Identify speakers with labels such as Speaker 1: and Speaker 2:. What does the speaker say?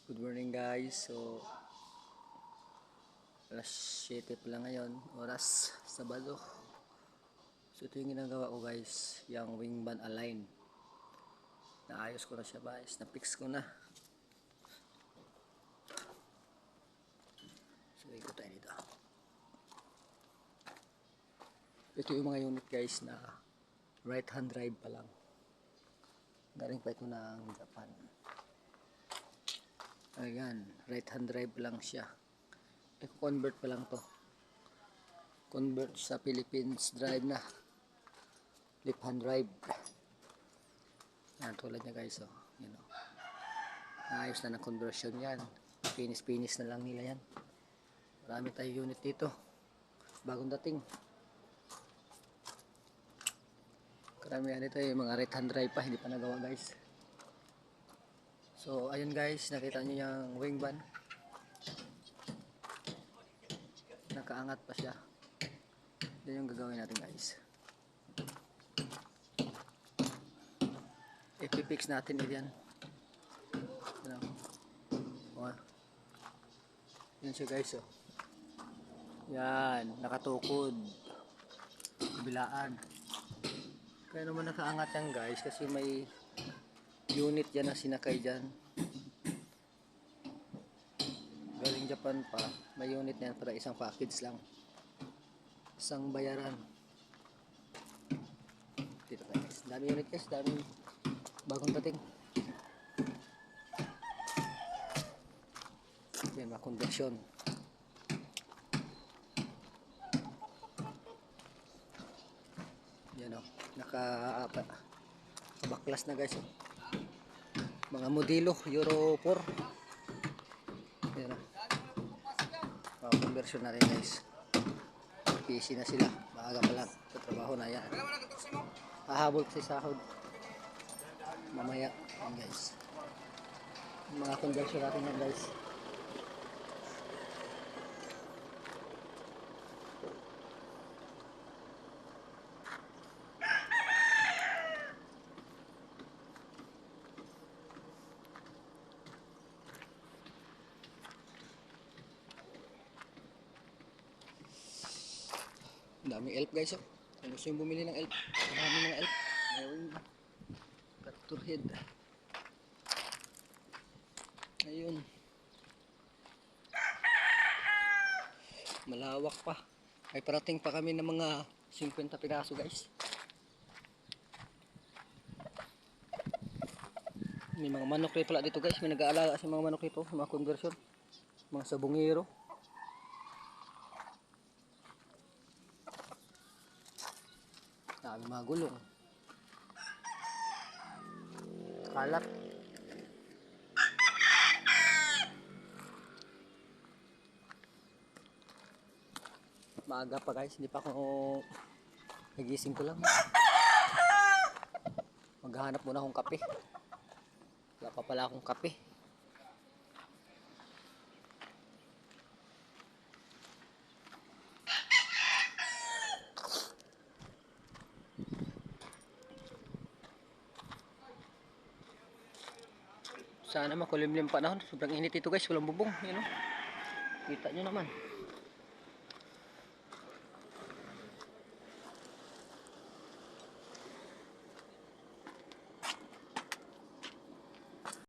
Speaker 1: Good morning guys. So alas 7 pa lang ngayon, oras Sabado. So ito yung ginagawa ko guys, yung wing band align. Naayos ko na siya guys, na-fix ko na. So ikot tayo dito. Ito yung mga unit guys na right hand drive pa lang. Galing pa ito ng Japan. Ayan, right hand drive lang siya. I-convert pa lang to. Convert sa Philippines drive na. Left hand drive. Yan, tulad niya guys, oh. Yan, oh. Naayos na ng conversion yan. Finish na lang nila yan. Marami tayong unit dito. Bagong dating. Karamihan ito yung mga right hand drive pa, hindi pa nagawa guys. So ayun guys, nakita nyo yung wing band. Nakaangat pa siya. Yan yung gagawin natin guys. Ipipix natin yan. Yan, oh. Yan siya guys, oh. Yan, nakatukod. Bilaan. Kaya naman nakaangat yan guys kasi may unit yan na sinakay dyan. Galing Japan pa. May unit na yan para isang package lang. Isang bayaran. Dito tayo guys. Dami unit guys. Dami bagong dating. Yan, mga conversion. Yan o. Nakabaklas na guys. Mga modelo. Euro 4. Yan o. Conversion na rin guys. PC na sila. Maaga pa lang. Sa trabaho na yan. Hahabol kasi sahod. Mamaya. Yan guys. Mga conversion natin yan guys. Dami elf guys, oh. Kung gusto yung bumili ng elf, marami mga elf. Mayroon capture head. Ayun. Malawak pa. Ay parating pa kami ng mga 50 piraso guys. May mga manok rin pala dito guys. May nag-aalaga sa mga manok dito, mga conversion. Mga sabungero. Dami mga gulong. Kalat. Maaga pa guys, hindi pa ako nagising ko lang. Maghahanap muna akong kape. Wala pa pala akong kape. Sana makulimlim panahon. Sobrang init ito guys, walang bubong. Yun, oh. Kita nyo naman.